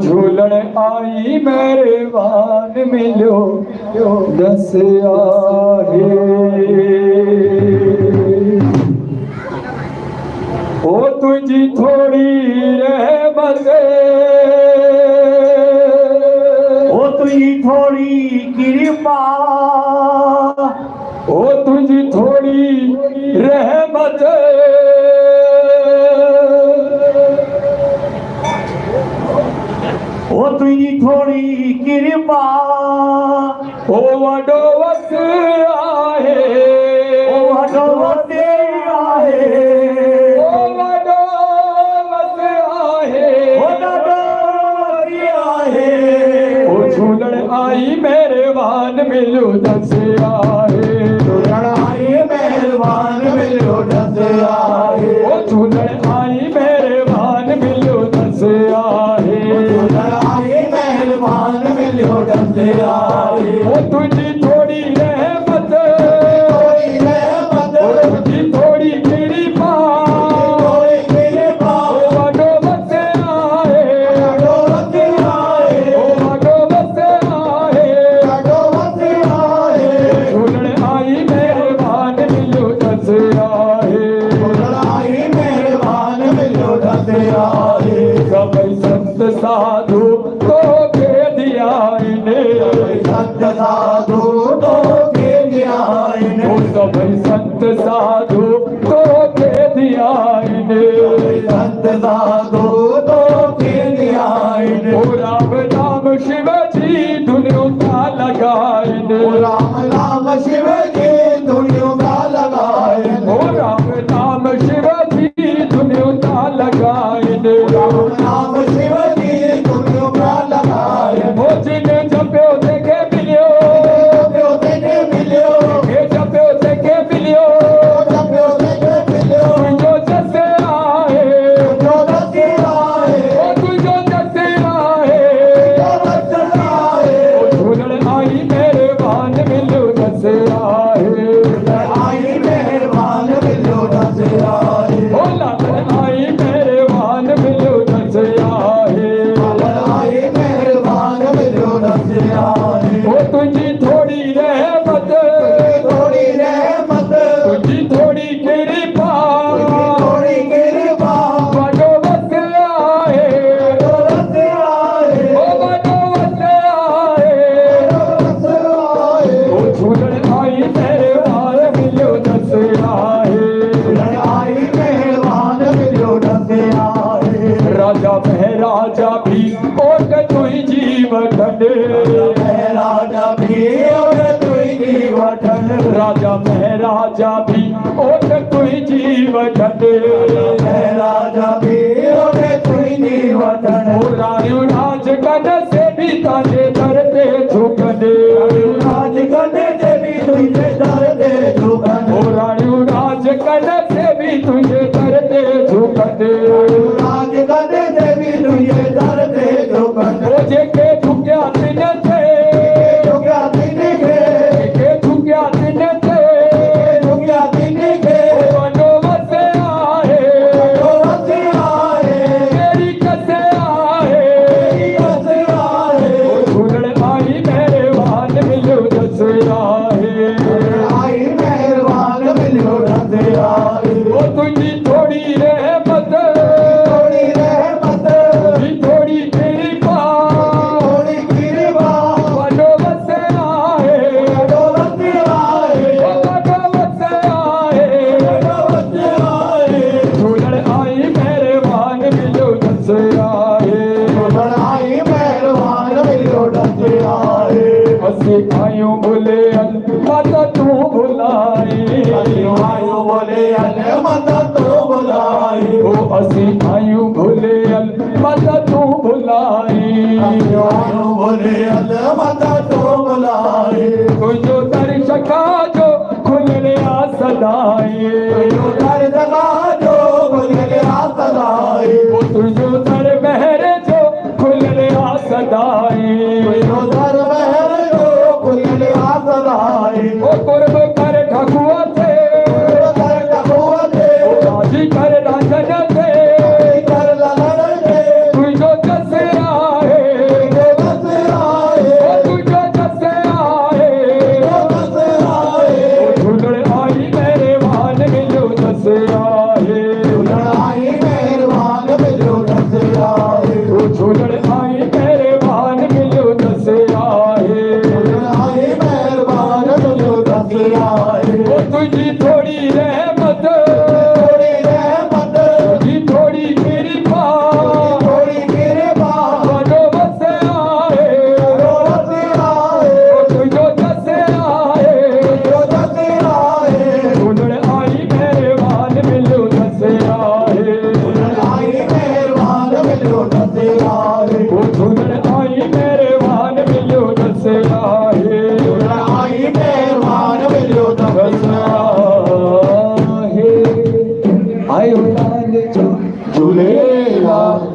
झूलण आई मेहरबान मिलो दस आहे ओ तुझी थोड़ी रहमत ओ तुझी थोड़ी कृपा ओ तुझी थोड़ी रहमत ओ तुझी थोड़ी कृपा ओ वडो वस आहे ओ वडो वस आहे ओ वडो वस आहे ओ वडो वस आहे ओ झूलण आई मेहरबान मिलो दस आहे झूलण आई मेहरबान मिलो दस आहे ओ झूलण आई मेहरबान मिलो दस आहे झूलण आई मेहरबान मिलो दस आहे ओ तुझी थोड़ी रहमत थोड़ी रहमत ओ तुझी थोड़ी कृपा थोड़ी कृपा ओ वडो वस आहे वडो वस आहे ओ वडो वस आहे वडो वस आहे झूलण आई मेहरबान मिलो दस आहे झूलण आई मेहरबान मिलो दस आहे सभई संत साधु तो के दिया इने संत साधु तो के न्यायने ओ सभई संत साधु तो के दिया इने संत साधु तो के न्यायने ओ राम नाम शिव जी दुनिया का लगाइने राम नाम शिव जी दुनिया का लगाए ओ राम नाम शिव जी दुनिया का लगाइने राम नाम शिव जी दुनिया का लगाए ओ जिन्हें जप्यो देखे मिलियो जप्यो देखे मिलियो के जप्यो देखे मिलियो जप्यो देखे मिलियो तुझो जस आहे जो दस आए ओ तुझो जस आहे जो दस आए ओ झूलण आई मेहरबान मिलो दस आहे आई मेहरबान मिलो दस आए ओ लालण आई मेहरबान मिलो दस आहे आई मेहरबान मिलो दस आए ओ तुझी थोड़ी रहमत थोड़ी रहमत तुझी थोड़ी कृपा थोड़ी कृपा वडो वस आहे जो दस आए ओ वडो वस आहे दस आए ओ झूलण आई मेहरबान मिलो दस आहे आई मेहरबान मिलो दस आए राजा महाराजा भी ओट तुई जीवठन राजा भी और तुई जीवठन राजा महाराजा भी ओट तुई जीवठन राजा भी और तुई जीवठन ओ राणियों राज कन से भी ताजे करते झुकने राज करने से भी तुझे डर दे झुकन ओ राणियों राज कन से भी तुझे करते झुकने राज करने से भी तुझे डर दे झुकन ओ जेके झुकिया दिन से जो क्या दिन के जेके झुकिया दिन से जो क्या दिन के वडो वस आहे जो दस आए तेरी कसे आहे दस आए झूलण आई मेहरबान मिलो दस आहे आई मेहरबान मिलो दस आए ओ तुझी थोड़ी रहमत थोड़ी रहमत तुझी थोड़ी कृपा थोड़ी कृपा वडो वस आहे जो दस आए ओ वडो वस आहे जो दस आए झूलण आई मेहरबान मिलो दस आहे आई मेहरबान मिलो दस आए ਅਸੀਂ ਆਇਓ ਭੁਲੇ ਮਾਤਾ ਤੂੰ ਭੁਲਾਈ आयो बोले अले माता तो बुलाई ओ ਅਸੀਂ ਆਇਓ ਭੁਲੇ ਮਾਤਾ ਤੂੰ ਭੁਲਾਈ आयो बोले अले माता तो बुलाई तुझो दर शखा जो खुल रिया सदाई जो दर जगा जो बोले सदाई ओ तुझो दर महर जो खुल रिया सदाई जो दर महर जो खुले सदाई ओ कुर्ब कर ठकुआ थे दर कबूल दे ओ राजी कर राजन थे कर ललन दे तुझो जस आहे लियो नज़ारे ओ झूलण